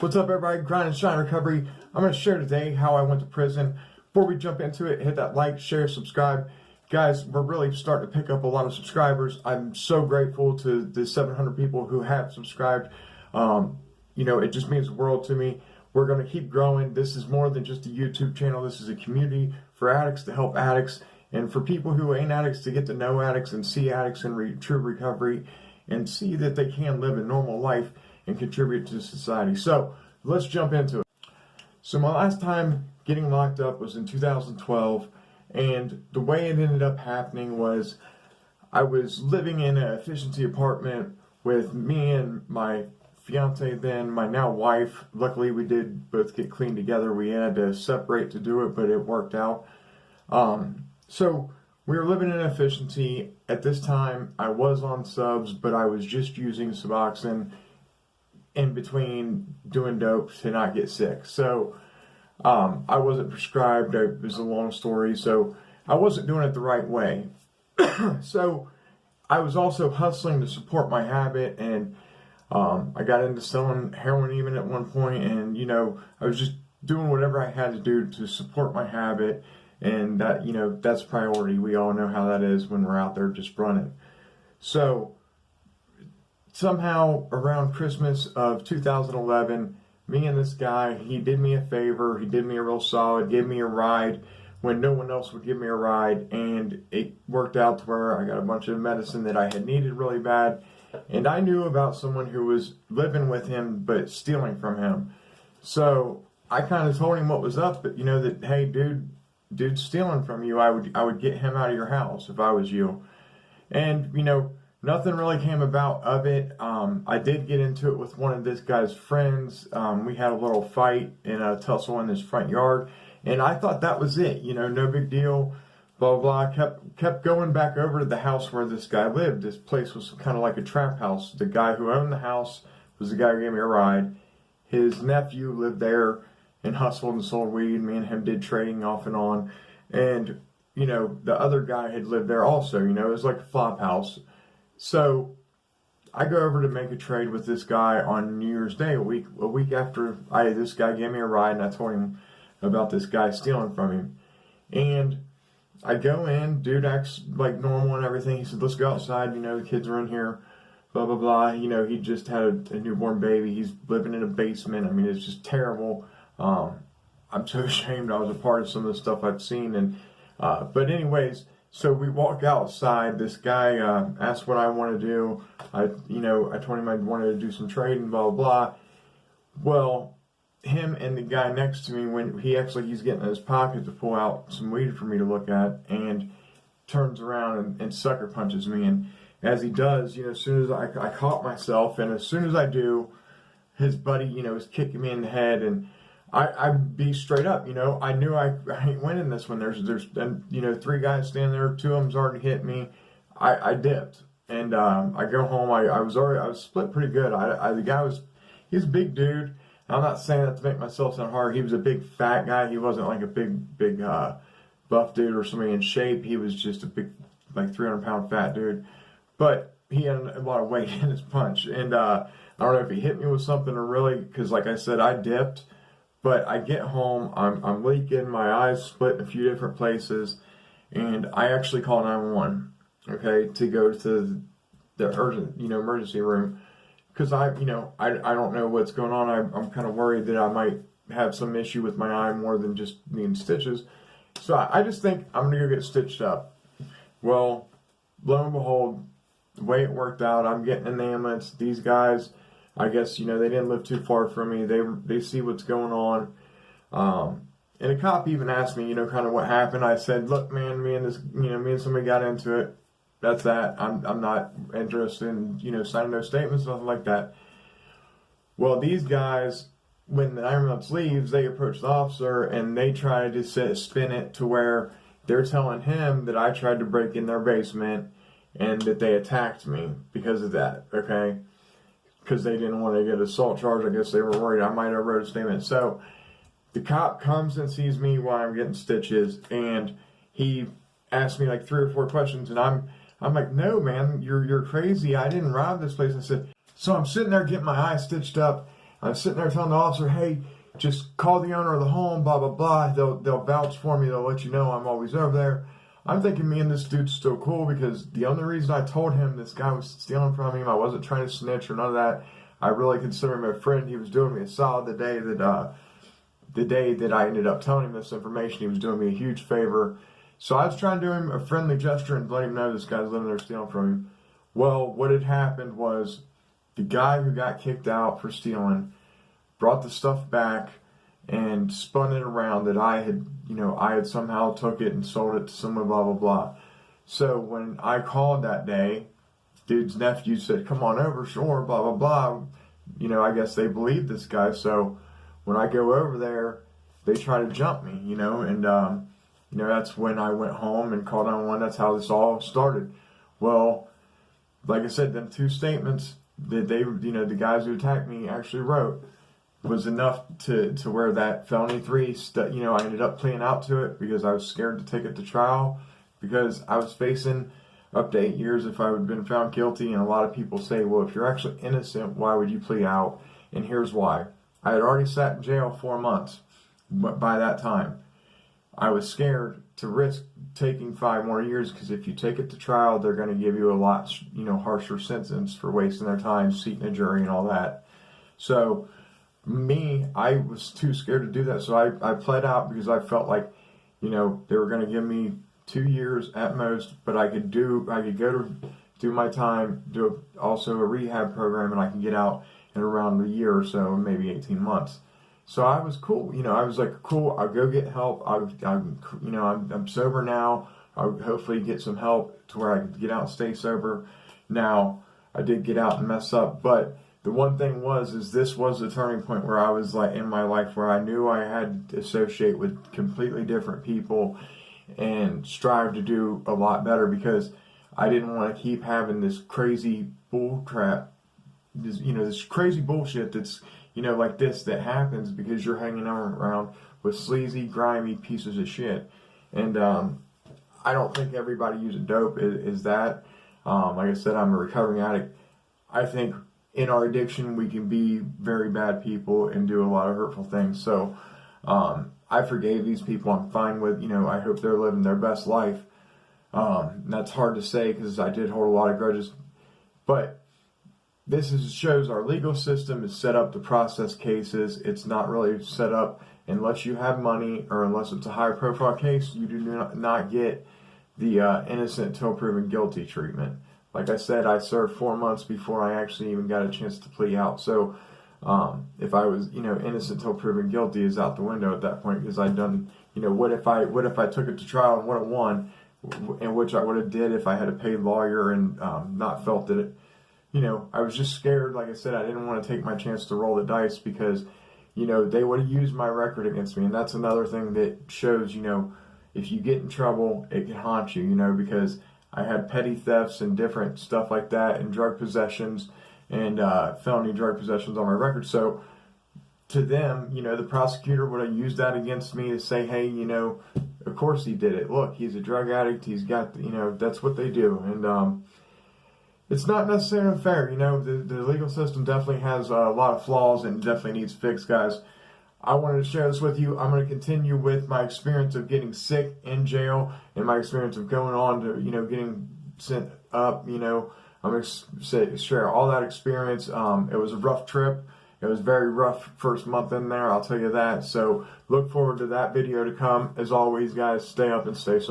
What's up, everybody? Grind and Shine Recovery. I'm going to share today how I went to prison. Before we jump into it, hit that like, share, subscribe. Guys, we're really starting to pick up a lot of subscribers. I'm so grateful to the 700 people who have subscribed. It just means the world to me. We're going to keep growing. This is more than just a YouTube channel. This is a community for addicts to help addicts, and for people who ain't addicts to get to know addicts and see addicts in true recovery and see that they can live a normal life and contribute to society. So let's jump into it. So my last time getting locked up was in 2012, and the way it ended up happening was I was living in an efficiency apartment with me and my fiance then, my now wife. Luckily we did both get clean together. We had to separate to do it, but it worked out. So we were living in efficiency. At this time I was on subs, but I was just using Suboxone in between doing dope to not get sick. So I wasn't prescribed. It was a long story. So I wasn't doing it the right way. So I was also hustling to support my habit, and I got into selling heroin even at one point, and I was just doing whatever I had to do to support my habit, and that that's priority. We all know how that is when we're out there just running. So somehow around Christmas of 2011, me and this guy, he did me a favor. He did me a real solid, gave me a ride when no one else would give me a ride, and it worked out to where I got a bunch of medicine that I had needed really bad, and I knew about someone who was living with him but stealing from him. So I kind of told him what was up, but that, hey, dude's stealing from you. I would get him out of your house if I was you. And nothing really came about of it. I did get into it with one of this guy's friends. We had a little fight and a tussle in his front yard, and I thought that was it. No big deal. Blah blah blah. Kept going back over to the house where this guy lived. This place was kind of like a trap house. The guy who owned the house was the guy who gave me a ride. His nephew lived there and hustled and sold weed. Me and him did trading off and on. And the other guy had lived there also. It was like a flop house. So I go over to make a trade with this guy on New Year's Day, a week after this guy gave me a ride, and I told him about this guy stealing from him. And I go in, dude acts like normal and everything. He said, let's go outside, the kids are in here, blah, blah, blah. He just had a newborn baby. He's living in a basement. I mean, it's just terrible. I'm so ashamed I was a part of some of the stuff I've seen. And but anyways, so we walk outside. This guy asked what I want to do. I told him I wanted to do some trading, blah, blah, blah. Well, him and the guy next to me, when he's getting in his pocket to pull out some weed for me to look at, and turns around and sucker punches me. And as he does, as soon as I caught myself, and as soon as I do, his buddy, is kicking me in the head, and I'd be straight up, I knew I ain't winning this one. There's three guys standing there, two of them's already hit me. I dipped, and I go home. I was split pretty good. The guy he's a big dude. I'm not saying that to make myself sound hard. He was a big fat guy. He wasn't like a big buff dude or somebody in shape. He was just a big, like 300-pound fat dude. But he had a lot of weight in his punch, and I don't know if he hit me with something or really, because like I said, I dipped. But I get home, I'm leaking, my eyes split in a few different places, and I actually call 911, okay, to go to the urgent, emergency room, because I don't know what's going on. I'm kind of worried that I might have some issue with my eye more than just needing stitches. So I just think I'm going to go get stitched up. Well, lo and behold, the way it worked out, I'm getting in the ambulance. These guys, I guess, they didn't live too far from me. They see what's going on. And a cop even asked me, kind of what happened. I said, look, man, me and somebody got into it. That's that. I'm not interested in, signing no statements, nothing like that. Well, these guys, when the ambulance leaves, they approach the officer and they try to spin it to where they're telling him that I tried to break in their basement and that they attacked me because of that, okay? Because they didn't want to get an assault charge. I guess they were worried I might have wrote a statement. So the cop comes and sees me while I'm getting stitches, and he asked me like 3 or 4 questions, and I'm like, no, man, you're crazy. I didn't rob this place. I said, so I'm sitting there getting my eye stitched up, I'm sitting there telling the officer, hey, just call the owner of the home, blah, blah, blah. They'll vouch for me. They'll let you know I'm always over there. I'm thinking me and this dude's still cool because the only reason I told him this guy was stealing from him, I wasn't trying to snitch or none of that. I really consider him a friend. He was doing me a solid the day that I ended up telling him this information. He was doing me a huge favor. So I was trying to do him a friendly gesture and let him know this guy's living there stealing from him. Well, what had happened was the guy who got kicked out for stealing brought the stuff back and spun it around that I had somehow took it and sold it to someone, blah, blah, blah. So when I called that day, dude's nephew said, come on over, sure, blah, blah, blah. I guess they believed this guy. So when I go over there, they try to jump me, and that's when I went home and called 911. That's how this all started. Well, like I said, them 2 statements that the guys who attacked me actually wrote was enough to where that felony 3, I ended up pleading out to it because I was scared to take it to trial because I was facing up to 8 years if I would have been found guilty. And a lot of people say, well, if you're actually innocent, why would you plead out? And here's why. I had already sat in jail 4 months, but by that time, I was scared to risk taking 5 more years because if you take it to trial, they're going to give you a lot, harsher sentence for wasting their time, seating a jury and all that. So I was too scared to do that. So I pled out because I felt like, they were going to give me 2 years at most, but I could go to do my time, do also a rehab program, and I can get out in around a year or so, maybe 18 months. So I was cool. I was like, cool, I'll go get help. I'm sober now. I'll hopefully get some help to where I can get out and stay sober. Now, I did get out and mess up, but the one thing is this was the turning point where I was like in my life where I knew I had to associate with completely different people and strive to do a lot better because I didn't want to keep having this crazy bull crap, this crazy bullshit that's, like this that happens because you're hanging around with sleazy, grimy pieces of shit. And I don't think everybody using dope is that. Like I said, I'm a recovering addict. I think in our addiction, we can be very bad people and do a lot of hurtful things. So I forgave these people. I'm fine with, I hope they're living their best life. That's hard to say because I did hold a lot of grudges. But this shows our legal system is set up to process cases. It's not really set up unless you have money or unless it's a high profile case. You do not get the innocent till proven guilty treatment. Like I said, I served 4 months before I actually even got a chance to plea out. So if I was, innocent till proven guilty is out the window at that point because I'd done, what if I took it to trial and would have won, and which I would have did if I had a paid lawyer and not felt that it, I was just scared. Like I said, I didn't want to take my chance to roll the dice because, they would have used my record against me. And that's another thing that shows, if you get in trouble, it can haunt you, because I had petty thefts and different stuff like that and drug possessions and felony drug possessions on my record. So to them, the prosecutor would have used that against me to say, hey, of course he did it. Look, he's a drug addict. He's got, that's what they do. And it's not necessarily fair. The legal system definitely has a lot of flaws and definitely needs fixed, guys. I wanted to share this with you. I'm going to continue with my experience of getting sick in jail and my experience of going on to, getting sent up, I'm going to share all that experience. It was a rough trip. It was very rough first month in there, I'll tell you that. So look forward to that video to come. As always, guys, stay up and stay safe.